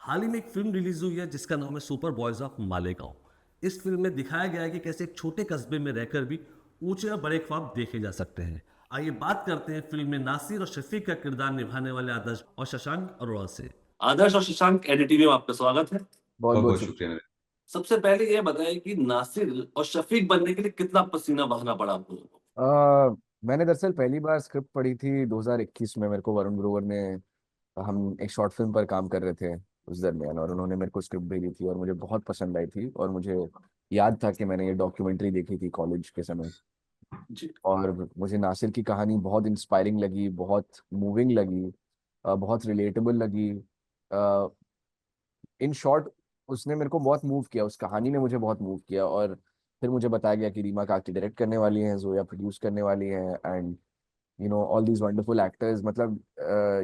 हाल ही में एक film release हुई है जिसका नाम है सुपर बॉयज ऑफ मालेगांव। इस फिल्म में दिखाया गया है कि कैसे एक छोटे कस्बे में रहकर भी ऊंचे और बड़े ख्वाब देखे जा सकते हैं। आइए बात करते हैं फिल्म में नासिर और शफीक का किरदार निभाने वाले आदर्श और शशांक अरोड़ा से। आदर्श और शशांक एनडीटीवी में आपका स्वागत है। बहुत बहुत बहुत बहुत शुक्रिया। शुक्रिया मेरे। सबसे पहले ये बताएं कि नासिर और शफीक बनने के लिए कितना पसीना बहाना पड़ा आप लोगों को। मैंने दरअसल पहली बार स्क्रिप्ट पढ़ी थी 2021 में। मेरे को वरुण ग्रोवर ने, हम एक शॉर्ट फिल्म पर काम कर रहे थे उस दरमियान, और उन्होंने मेरे को स्क्रिप्ट भेजी थी और मुझे बहुत पसंद आई थी। और मुझे याद था कि मैंने ये डॉक्यूमेंट्री देखी थी कॉलेज के समय, जी। और मुझे नासिर की कहानी बहुत इंस्पायरिंग लगी, बहुत मूविंग लगी, बहुत रिलेटेबल लगी। इन शॉर्ट, उसने मेरे को बहुत मूव किया, उस कहानी ने मुझे बहुत मूव किया। और फिर मुझे बताया गया कि रीमा काकटी डायरेक्ट करने वाली हैं, जोया प्रोड्यूस करने वाली हैं, and all these wonderful actors. मतलब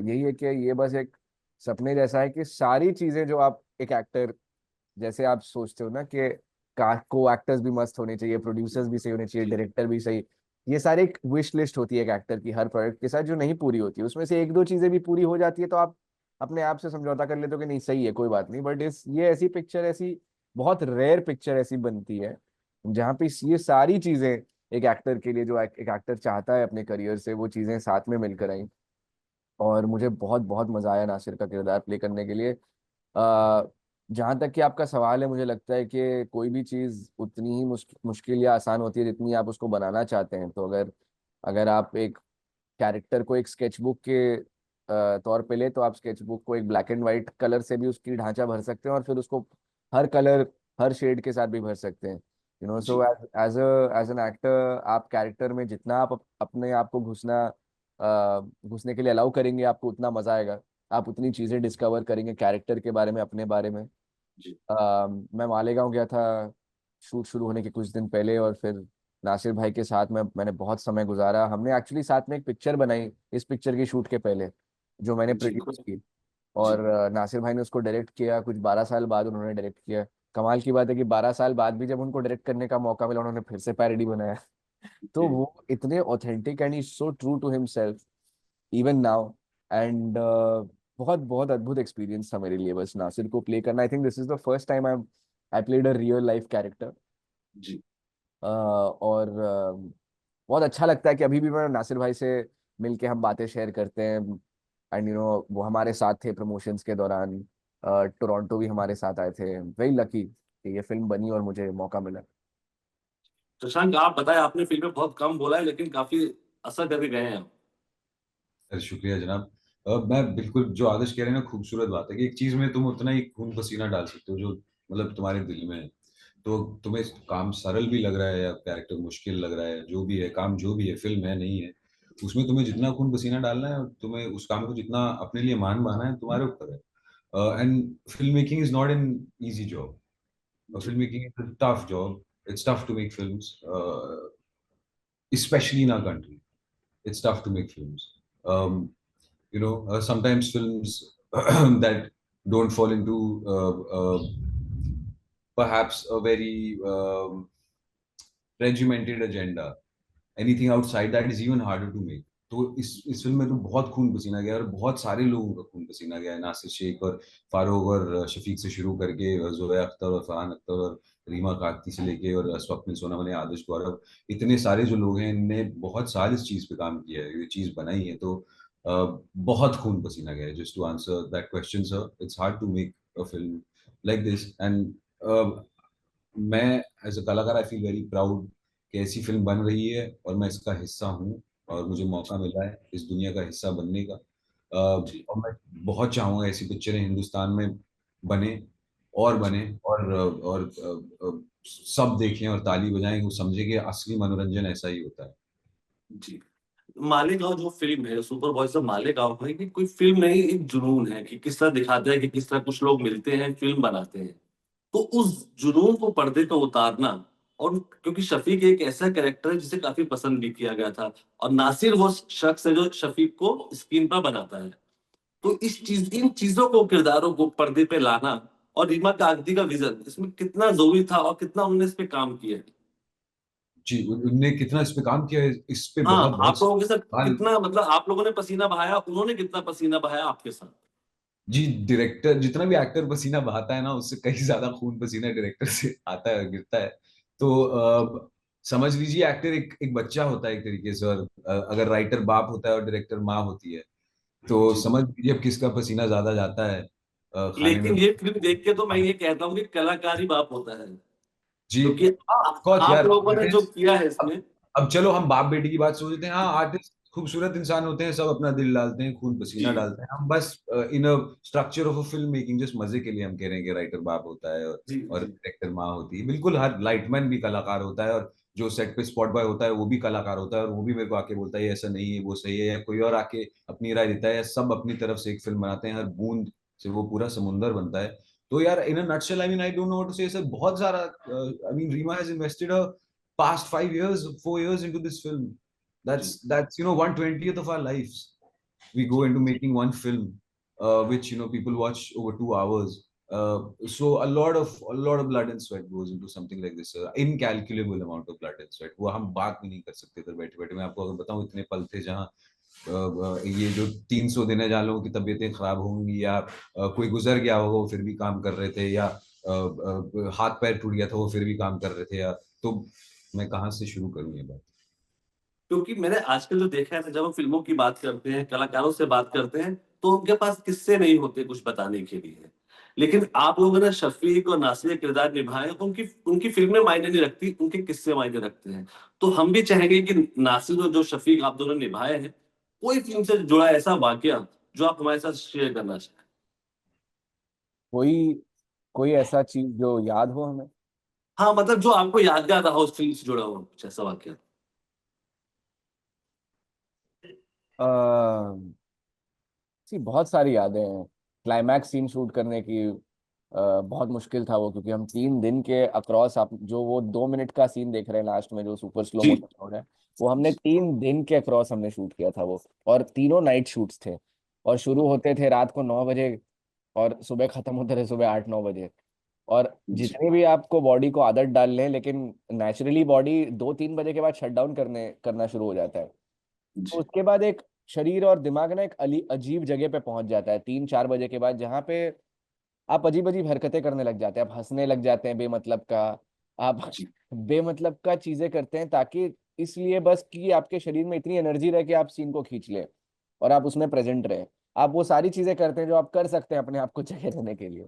यही है कि ये बस एक सपने जैसा है कि सारी चीजें जो आप एक एक्टर, जैसे आप सोचते हो ना कि को एक्टर्स भी मस्त होने चाहिए, प्रोड्यूसर्स भी सही होने चाहिए, डायरेक्टर भी सही, ये सारे एक विश लिस्ट होती है एक एक्टर की हर प्रोजेक्ट के साथ, जो नहीं पूरी होती है। उसमें से एक दो चीजें भी पूरी हो जाती है तो आप अपने आप से समझौता कर लेते हो कि नहीं सही है, कोई बात नहीं। बट ये ऐसी पिक्चर, ऐसी बहुत रेयर पिक्चर ऐसी बनती है जहाँ पे ये सारी चीजें एक एक्टर के लिए, जो एक एक्टर चाहता है अपने करियर से, वो चीजें साथ में मिलकर आई। और मुझे बहुत बहुत मजा आया नासिर का किरदार प्ले करने के लिए। जहाँ तक कि आपका सवाल है, मुझे लगता है कि कोई भी चीज़ उतनी ही मुश्किल या आसान होती है जितनी आप उसको बनाना चाहते हैं। तो अगर अगर आप एक कैरेक्टर को एक स्केचबुक के तौर पे ले, तो आप स्केचबुक को एक ब्लैक एंड वाइट कलर से भी उसकी ढांचा भर सकते हैं, और फिर उसको हर कलर, हर शेड के साथ भी भर सकते हैं। सो जी। एज एन एक्टर, आप कैरेक्टर में जितना आप अपने आप को घुसने के लिए अलाउ करेंगे, आपको उतना मजा आएगा। आप उतनी चीजें डिस्कवर करेंगे कैरेक्टर के बारे में, अपने बारे में। जी। मैं मालेगांव गया था शूट शुरू होने के कुछ दिन पहले, और फिर नासिर भाई के साथ मैंने बहुत समय गुजारा। हमने एक्चुअली साथ में एक पिक्चर बनाई इस पिक्चर की शूट के पहले, जो मैंने जी। प्रोड्यूस की। जी। और नासिर भाई ने उसको डायरेक्ट किया, कुछ 12 साल बाद उन्होंने डायरेक्ट किया। कमाल की बात है कि 12 साल बाद भी जब उनको डायरेक्ट करने का मौका मिला, उन्होंने फिर से पैरोडी बनाया। तो जी। वो इतने authentic and he so true to himself even now. And बहुत बहुत अद्भुत एक्सपीरियंस था मेरे लिए बस नासिर को प्ले करना। I think this is the first time I played a real life character. जी। और बहुत अच्छा लगता है कि अभी भी मैं नासिर भाई से मिलके हम बातें शेयर करते हैं। एंड वो हमारे साथ थे प्रमोशंस के दौरान। टोरंटो भी हमारे साथ आए थे। वेरी लकी कि ये फिल्म बनी और मुझे मौका मिला। शशांक, आप बताएं, आपने फिल्म में बहुत कम बोला है लेकिन काफी असर करके गए हैं आप। अरे शुक्रिया जनाब। मैं बिल्कुल जो आदर्श कह रहे हैं ना, खूबसूरत बात है कि एक चीज में तुम उतना ही खून पसीना डाल सकते हो जो मतलब तुम्हारे दिल में है। तो तुम्हें काम सरल भी लग रहा है या कैरेक्टर मुश्किल लग रहा है, जो भी है काम, जो भी है फिल्म है नहीं है, उसमें तुम्हें जितना खून पसीना डालना है और तुम्हें उस काम को जितना अपने लिए मान पाना है, तुम्हारे ऊपर है। And film making is not an easy job. जी। Film making is a tough job. It's tough to make films, especially in our country. It's tough to make films. Sometimes films that don't fall into perhaps a very regimented agenda. Anything outside that is even harder to make. तो इस film में तो बहुत खून पसीना गया है और बहुत सारे लोगों का खून पसीना गया है। नासिर शेख और फारूक और शफीक से शुरू करके जोया अख्तर और फरहान अख्तर और रीमा काकती से लेके और स्वप्निल सोनावने, आदर्श गौरव, इतने सारे जो लोग हैं, इनने बहुत साल इस चीज पे काम किया है, ये चीज बनाई है। तो बहुत खून पसीना गया है। Just to answer that question sir, it's hard to make a film like this. And मैं एज अ कलाकार आई फील वेरी प्राउड कि ऐसी फिल्म बन रही है और मैं इसका हिस्सा हूँ और मुझे मौका मिला है इस दुनिया का हिस्सा बनने का। जी। और मैं बहुत चाहूंगा ऐसी पिक्चरें हिंदुस्तान में बने और जी। बने और सब देखें और ताली बजाएं, वो समझे कि असली मनोरंजन ऐसा ही होता है। जी। मालेगांव जो फ़िल्म है, सुपर बॉयज़ ऑफ मालेगांव है, कि कोई फ़िल्म नहीं, एक जुनून है कि किस तरह दिखाता है कि किस तरह कुछ लोग मिलते हैं, फ़िल्म बनाते हैं। तो उस जुनून को पर्दे पे उतारना, और क्योंकि शफ़ीक एक ऐसा कैरेक्टर है जिसे काफ़ी पसंद भी किया गया था, और नासिर वो शख्स है जो शफ़ीक को स्क्रीन पर बनाता है। तो इन चीज़ों को, किरदारों को पर्दे पे लाना, और रीमा कागती का विज़न इसमें कितना ज़रूरी था और कितना उन्होंने इस पे काम किया है? जी, उनने कितना इस पे काम किया है, इस पे बहुत हाँ, बहुत आप लोगों के साथ सवाल। कितना, मतलब आप लोगों ने पसीना बहाया, उन्होंने कितना पसीना बहाया आपके साथ? जी, डायरेक्टर जितना भी एक्टर पसीना बहाता है ना, उससे कहीं ज्यादा खून पसीना डायरेक्टर से आता है, गिरता है। तो समझ लीजिए एक्टर एक एक बच्चा होता है एक तरीके से, और अगर राइटर बाप होता है और डायरेक्टर माँ होती है, तो जी। समझ लीजिए अब किसका पसीना ज्यादा जाता है खाने में। लेकिन ये फिल्म देख के तो मैं ये कहता हूँ कि कलाकार ही बाप होता है, जी, क्योंकि ऑफ कोर्स आप यार। लोगों ने जो किया है अब इसमें। अब चलो हम बाप बेटी की बात सोचते हैं, हाँ आर्टिस्ट खूबसूरत इंसान होते हैं, सब अपना दिल डालते हैं, खून पसीना जी डालते हैं, हम बस in a structure of a film making just मजे के लिए हम कह रहे हैं कि राइटर बाप होता है जी और जी डायरेक्टर माँ होती है। बिल्कुल, हर लाइटमैन भी कलाकार होता है, और जो सेट पे स्पॉट बॉय होता है वो भी कलाकार होता है, और वो भी मेरे को आके बोलता है ये ऐसा नहीं है, वो सही है, या कोई और आके अपनी राय देता है, या सब अपनी तरफ से एक फिल्म बनाते हैं, हर बूंद से वो पूरा समुंदर बनता है। तो यार in a nutshell, I mean I don't know what to say, sir बहुत सारा, I mean Reema has invested past 5 years, 4 years into this film. जी That's 1/20th of our lives. We go जी into making one film, which people watch over 2 hours. So a lot of blood and sweat goes into something like this. Incalculable amount of blood and sweat. वो हम बात भी नहीं कर सकते थे बैठे बैठे। मैं आपको अगर बताऊं, इतने पल थे जहाँ ये जो 300 दिन है जहाँ लोगों की तबीयतें खराब होंगी, या कोई गुजर गया होगा वो फिर भी काम कर रहे थे, या हाथ पैर टूट गया था वो फिर भी काम कर रहे थे यार। तो मैं कहाँ से शुरू करूँ ये बात। क्योंकि मैंने आजकल जो देखा है ना, जब हम फिल्मों की बात करते हैं, कलाकारों से बात करते हैं, तो उनके पास किस्से नहीं होते कुछ बताने के लिए। लेकिन आप लोगों ने शफ़ीक और नासिर के किरदार निभाए, उनकी उनकी फ़िल्में मायने नहीं रखती, उनके किस्से मायने रखते हैं। तो हम भी चाहेंगे कि नासिर और जो शफ़ीक आप दोनों ने निभाए हैं, कोई फ़िल्म से जुड़ा ऐसा वाक़या जो आप हमारे साथ शेयर करना चाहें? कोई कोई ऐसा चीज जो याद हो हमें। हाँ, मतलब जो आपको यादगार रहा हो उस फ़िल्म से जुड़ा हुआ कुछ ऐसा वाक़या? बहुत सारी यादें हैं। क्लाइमैक्स सीन शूट करने की बहुत मुश्किल था वो, क्योंकि हम 3 दिन के अक्रॉस, आप जो वो 2 मिनट का सीन देख रहे हैं लास्ट में जो सुपर स्लो जी, मोशन हो रहा है, वो हमने 3 दिन के अक्रॉस हमने शूट किया था वो। और तीनों नाइट शूट्स थे, और शुरू होते थे रात को 9 बजे, और सुबह खत्म होते थे सुबह 8-9 बजे। और जी, जितनी भी आपको बॉडी को आदत डाल लें, लेकिन नेचुरली बॉडी 2-3 बजे के बाद शट डाउन करना शुरू हो जाता है। तो जी, उसके बाद एक शरीर और दिमाग ना एक अजीब जगह पे पहुंच जाता है 3-4 बजे के बाद, जहाँ पे आप अजीब अजीब हरकतें करने लग जाते हैं, आप हंसने लग जाते हैं बेमतलब का। आप जी, बेमतलब का चीजें करते हैं, ताकि इसलिए बस कि आपके शरीर में इतनी एनर्जी रहे कि आप सीन को खींच लें और आप उसमें प्रेजेंट रहे। आप वो सारी चीजें करते हैं जो आप कर सकते हैं अपने आप को जगह देने के लिए।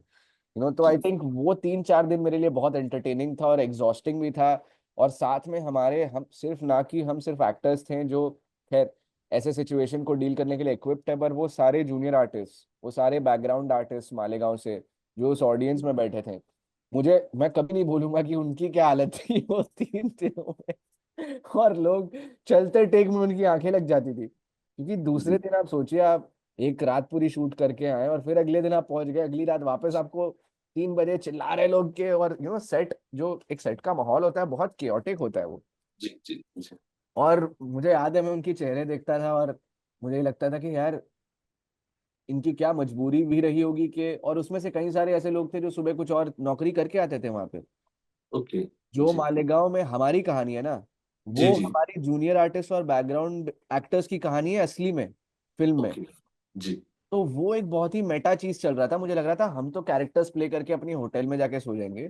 तो आई जी, थिंक वो 3-4 दिन मेरे लिए बहुत एंटरटेनिंग था और एग्जॉस्टिंग भी था। और साथ में हमारे हम सिर्फ एक्टर्स थे जो, खैर, ऐसे सिचुएशन को डील करने के लिए इक्विप्ड है, पर वो सारे जूनियर आर्टिस्ट, वो सारे बैकग्राउंड आर्टिस्ट मालेगांव से जो उस ऑडियंस में बैठे थे, मैं कभी नहीं भूलूंगा कि उनकी क्या हालत थी वो 3 दिनों में। और लोग चलते टेक में उनकी आंखें लग जाती थी, क्योंकि दूसरे जी, दिन आप सोचिए, आप एक रात पूरी शूट करके आए और फिर अगले दिन आप पहुंच गए, अगली रात वापस आपको 3 बजे चिल्ला रहे लोग के। और सेट, जो एक सेट का माहौल होता है, बहुत केओटिक होता है वो। जी, जी, जी, और मुझे याद है मैं उनकी चेहरे देखता था, और मुझे लगता था कि यार इनकी क्या मजबूरी भी रही होगी कि, और उसमें से कई सारे ऐसे लोग थे जो सुबह कुछ और नौकरी करके आते थे वहां पे। ओके, जो जी, मालेगांव में हमारी कहानी है ना, जी, वो जी, हमारी जूनियर आर्टिस्ट और बैकग्राउंड एक्टर्स की कहानी है असली में, फिल्म में। ओके, जी, तो वो एक बहुत ही मेटा चीज चल रहा था, मुझे लग रहा था हम तो कैरेक्टर्स प्ले करके अपनी होटल में जाके सो जाएंगे,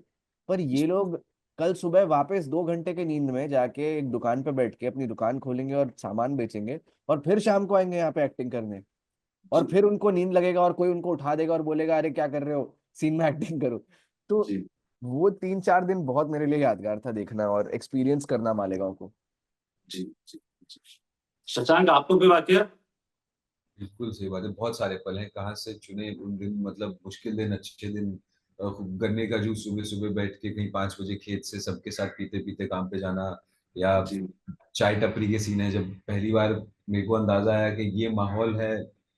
पर ये लोग कल सुबह वापस 2 घंटे की नींद में जाके एक दुकान पे बैठ के अपनी दुकान खोलेंगे और सामान बेचेंगे, और फिर शाम को आएंगे यहाँ पे एक्टिंग करने। और जी, फिर उनको नींद लगेगा और कोई उनको उठा देगा और बोलेगा अरे क्या कर रहे हो, सीन में एक्टिंग करो। तो जी, वो 3-4 दिन बहुत मेरे लिए यादगार था देखना और एक्सपीरियंस करना मालेगांव को। जी, जी, जी। शशांक, आपको कोई वाकया? बिल्कुल सही बात है, बहुत सारे पल हैं, कहाँ से चुने उन दिन, मतलब मुश्किल दिन, अच्छे दिन। गन्ने का जूस सुबह सुबह बैठ के कहीं 5 बजे खेत से सबके साथ पीते पीते काम पे जाना, या जी, चाय टपरी के सीन है, जब पहली बार मेरे को अंदाजा आया कि ये माहौल है,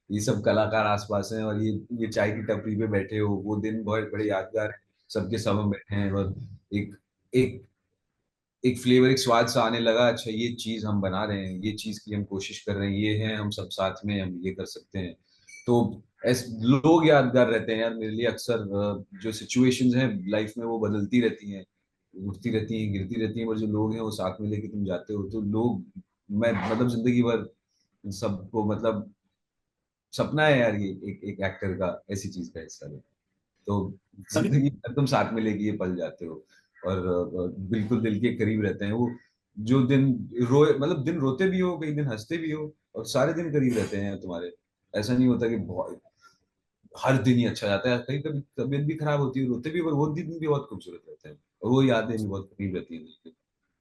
ये सब कलाकार आसपास हैं, और ये चाय की टपरी पे बैठे हो, वो दिन बहुत बड़े यादगार है। सबके सब हम बैठे हैं, और एक एक एक फ्लेवर, एक स्वाद सा आने लगा, अच्छा ये चीज हम बना रहे हैं, ये चीज की हम कोशिश कर रहे हैं, ये है हम सब साथ में, हम ये कर सकते हैं। तो लोग यादगार रहते हैं यार मेरे लिए अक्सर। जो सिचुएशंस हैं लाइफ में वो बदलती रहती हैं, उठती रहती हैं, गिरती रहती हैं, पर जो लोग हैं वो साथ में लेके तुम जाते हो, तो लोग, मैं मतलब जिंदगी भर सबको, मतलब सपना है यार ये एक एक्टर का ऐसी चीज का हिस्सा बने। तो कभी जिंदगी भर तुम साथ में लेके ये पल जाते हो और बिल्कुल दिल के करीब रहते हैं वो। जो दिन रोए मतलब दिन रोते भी हो, कई दिन हंसते भी हो, और सारे दिन करीब रहते हैं तुम्हारे। ऐसा नहीं होता कि बहुत हर दिन ही अच्छा जाता है, कहीं कभी तबीयत भी खराब होती है, रोते भी, पर वो दिन भी बहुत खूबसूरत रहते हैं और वो यादें भी बहुत करीब रहती हैं दिल के।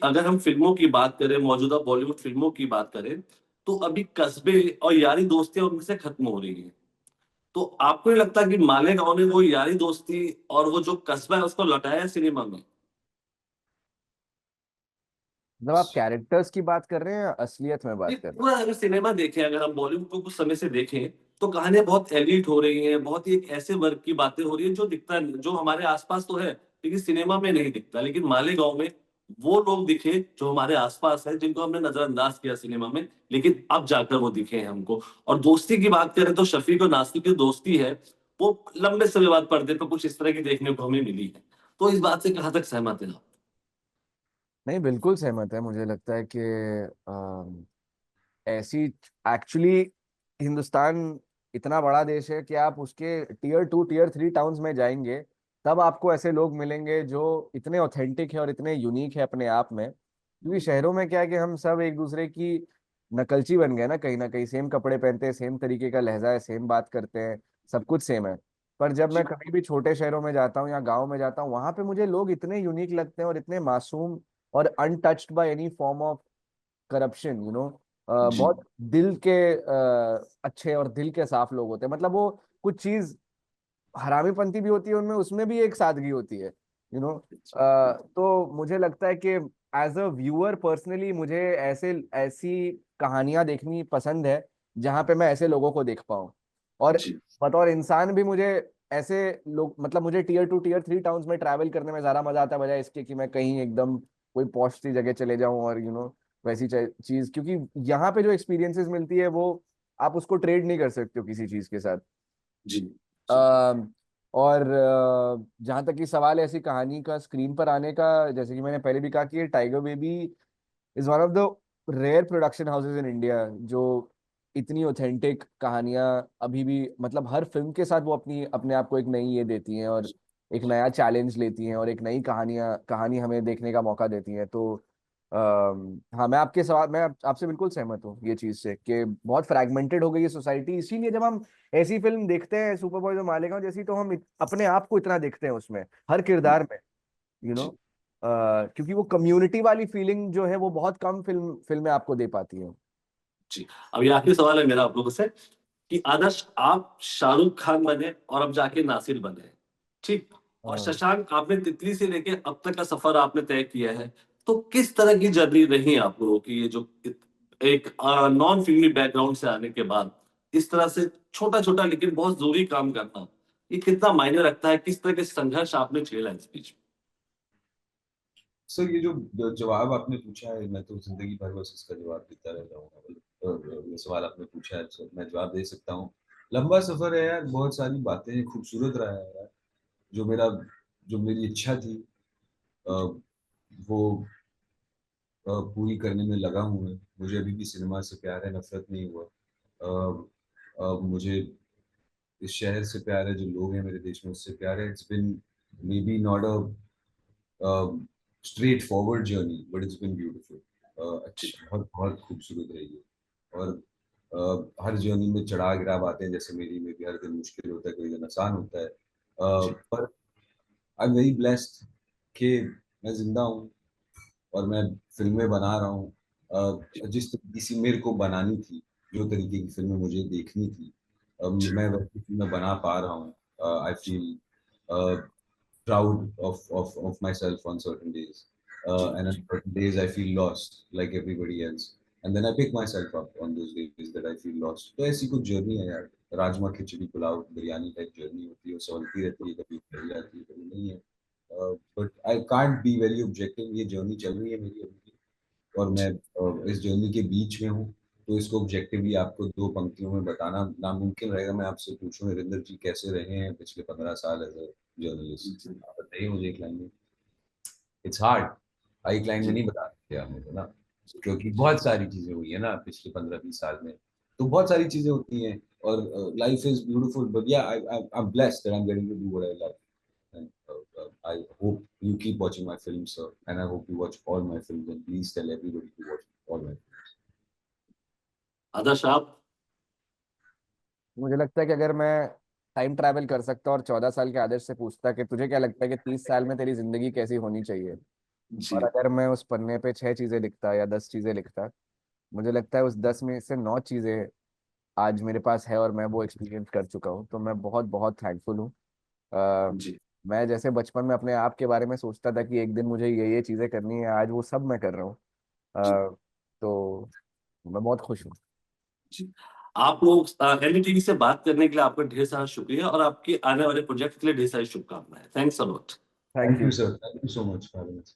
अगर हम फिल्मों की बात करें, मौजूदा बॉलीवुड फिल्मों की बात करें, तो अभी कस्बे और यारी दोस्तियां उनमें से खत्म हो रही हैं। तो आपको नहीं लगता कि मालेगांव ने वो यारी दोस्ती और वो जो कस्बा है उसको लौटाया सिनेमा में? मतलब आप कैरेक्टर्स की बात कर रहे हैं या असलियत में ये बात कर रहे पूरा अगर सिनेमा देखें, अगर हम बॉलीवुड को कुछ समय से देखें, तो कहानियां बहुत एलिट हो रही हैं, बहुत ही एक ऐसे वर्ग की बातें हो रही है जो दिखता नहीं, जो हमारे आसपास तो है लेकिन सिनेमा में नहीं दिखता। लेकिन मालेगांव में वो लोग दिखे जो हमारे आसपास है, जिनको हमने नजरअंदाज किया सिनेमा में, लेकिन अब जाकर वो दिखे हैं हमको। और दोस्ती की बात करें तो शफीक और नासिर की दोस्ती है, वो लंबे समय बाद पर्दे पर कुछ इस तरह की देखने को हमें मिली है। तो इस बात से कहाँ तक सहमत है आप? नहीं, बिल्कुल सहमत है। मुझे लगता है कि ऐसी एक्चुअली हिंदुस्तान इतना बड़ा देश है कि आप उसके टीयर 2 टीयर 3 टाउन्स में जाएंगे, तब आपको ऐसे लोग मिलेंगे जो इतने ऑथेंटिक है और इतने यूनिक है अपने आप में। क्योंकि शहरों में क्या है कि हम सब एक दूसरे की नकलची बन गए ना कहीं सेम कपड़े पहनते हैं, सेम तरीके का लहजा है, सेम बात करते हैं, सब कुछ सेम है। पर जब मैं जी। कभी भी छोटे शहरों में जाता हूँ या गाँव में जाता हूँ, वहां पे मुझे लोग इतने यूनिक लगते हैं और इतने मासूम और untouched by any form of corruption, जी। बहुत दिल के अच्छे और दिल के साफ लोग होते हैं। मतलब वो कुछ चीज हरामीपंती भी होती है उनमें, उसमें भी एक सादगी होती है, यू नो। तो मुझे लगता है कि एज अ व्यूअर पर्सनली मुझे ऐसे ऐसी कहानियां देखनी पसंद है जहां पे मैं ऐसे लोगों को देख पाऊं। और जी। बतौर इंसान भी मुझे ऐसे लोग, मतलब मुझे टीयर 2 टीयर 3 टाउन्स में ट्रैवल करने में ज्यादा मजा आता है बजाय इसके कि मैं कहीं एकदम कोई पॉश सी जगह चले जाऊं और वैसी चीज। क्योंकि यहाँ पे जो एक्सपीरियंसेस मिलती है वो आप उसको ट्रेड नहीं कर सकते हो किसी चीज के साथ। जी। जी। अ, और जहाँ तक कि सवाल है ऐसी कहानी का स्क्रीन पर आने का, जैसे कि मैंने पहले भी कहा कि Tiger Baby is one of the rare production houses in India जो इतनी ऑथेंटिक कहानियां अभी भी, मतलब हर फिल्म के साथ वो अपनी अपने आप को एक नई ये देती हैं और एक नया चैलेंज लेती हैं और एक नई कहानी हमें देखने का मौका देती हैं। तो हाँ, आपसे बिल्कुल सहमत हूँ ये चीज से कि बहुत फ्रैगमेंटेड हो गई है सोसाइटी। इसीलिए जब हम ऐसी फिल्म देखते हैं सुपर बॉयज और मालेगांव जैसी, तो हम अपने आप को इतना देखते हैं उसमें, हर किरदार में, यू नो जी। क्योंकि वो कम्युनिटी वाली फीलिंग जो है वो बहुत कम फिल्में आपको दे पाती हैं। जी। अब ये आखिरी सवाल है मेरा आप लोगों से कि आदर्श आप शाहरुख खान बने और अब जाके नासिर बने, ठीक? और हाँ। शशांक, आपने तितली से लेके अब तक का सफर आपने तय किया है, तो किस तरह की जर्नी रही आप लोगों की, ये जो एक नॉन फिल्मी बैकग्राउंड से आने के बाद इस तरह से छोटा छोटा लेकिन बहुत जरूरी काम करना, ये कितना मायने रखता है? किस तरह के संघर्ष आपने झेला इस बीच? सर ये जो जवाब आपने पूछा है, मैं तो जिंदगी भर बस इसका जवाब देता रह जाऊंगा। ये सवाल आपने पूछा है तो मैं जवाब दे सकता हूँ। लंबा सफर है यार, बहुत सारी बातें, खूबसूरत रहा है यार। जो मेरा जो मेरी इच्छा थी अ, वो पूरी करने में लगा हूँ मैं। मुझे अभी भी सिनेमा से प्यार है, नफरत नहीं हुआ। मुझे इस शहर से प्यार है, जो लोग हैं मेरे देश में उससे प्यार है। It's been maybe not straightforward journey, but it's been beautiful. जी। अच्छा, बहुत बहुत खूबसूरत रही है। और हर जर्नी में चढ़ाव गिराव आते हैं, जैसे मेरी में भी हर दिन मुश्किल होता है, कोई दिन आसान होता है। जी। पर आई एम वेरी ब्लेस्ड कि मैं जिंदा हूँ और मैं फिल्में बना रहा हूँ। जिस तरीके से मेरे को बनानी थी, जो तरीके की फिल्में मुझे देखनी थी, जी। मैं वैसी फिल्में बना पा रहा हूँ। I feel proud of myself on certain days. जी। And on जी। certain days, I feel lost like everybody else. And then I pick myself up on those days that I feel lost. तो ऐसी कुछ journey है यार। राजमा खिचड़ी pulao biryani type journey होती है, salty रहती है, कभी फैल जाती है, कभी नहीं है। But I can't be very objective. ये जर्नी चल रही है मेरी अभी भी, और मैं इस जर्नी के बीच में हूँ। तो इसको ऑब्जेक्टिवली आपको दो पंक्तियों में बताना नामुमकिन रहेगा। मैं आपसे पूछूं नरेंद्र जी कैसे रहे हैं पिछले 15 साल एज ए जर्नलिस्ट, जी। आप बताइए मुझे एक लाइन में। इट्स हार्ड, एक लाइन में जी। नहीं बता सकते आप मुझे ना, जी। क्योंकि बहुत सारी चीजें हुई है ना पिछले 15-20 साल में। तो बहुत सारी चीजें होती हैं, और life is beautiful, but yeah I I am blessed that I am getting to do what I love, and I hope you keep watching my films, sir, and I hope you watch all my films, and please tell everybody to watch all my films. आदर्श आप? मुझे लगता है कि अगर मैं time travel कर सकता और 14 साल के आदर्श से पूछता कि तुझे क्या लगता है कि 30 साल में तेरी जिंदगी कैसी होनी चाहिए, जी। और अगर मैं उस पन्ने पे 6 चीजें लिखता या 10 चीजें लिखता, मुझे लगता है उस 10 में से 9 चीजें आज मेरे पास है और मैं वो एक्सपीरियंस कर चुका हूँ। तो मैं बहुत बहुत थैंकफुल हूँ। अ, जी। मैं जैसे बचपन में अपने आप के बारे में सोचता था कि एक दिन मुझे ये चीजें करनी है, आज वो सब मैं कर रहा हूँ। जी। तो मैं बहुत खुश हूँ। जी। आप लोग एनडीटीवी से बात करने के लिए आपका ढेर सारा शुक्रिया और आपके आने वाले प्रोजेक्ट के लिए ढेर सारी शुभकामनाएं। Thanks a lot. Thank Thank you. you, sir. Thank you so much for having us.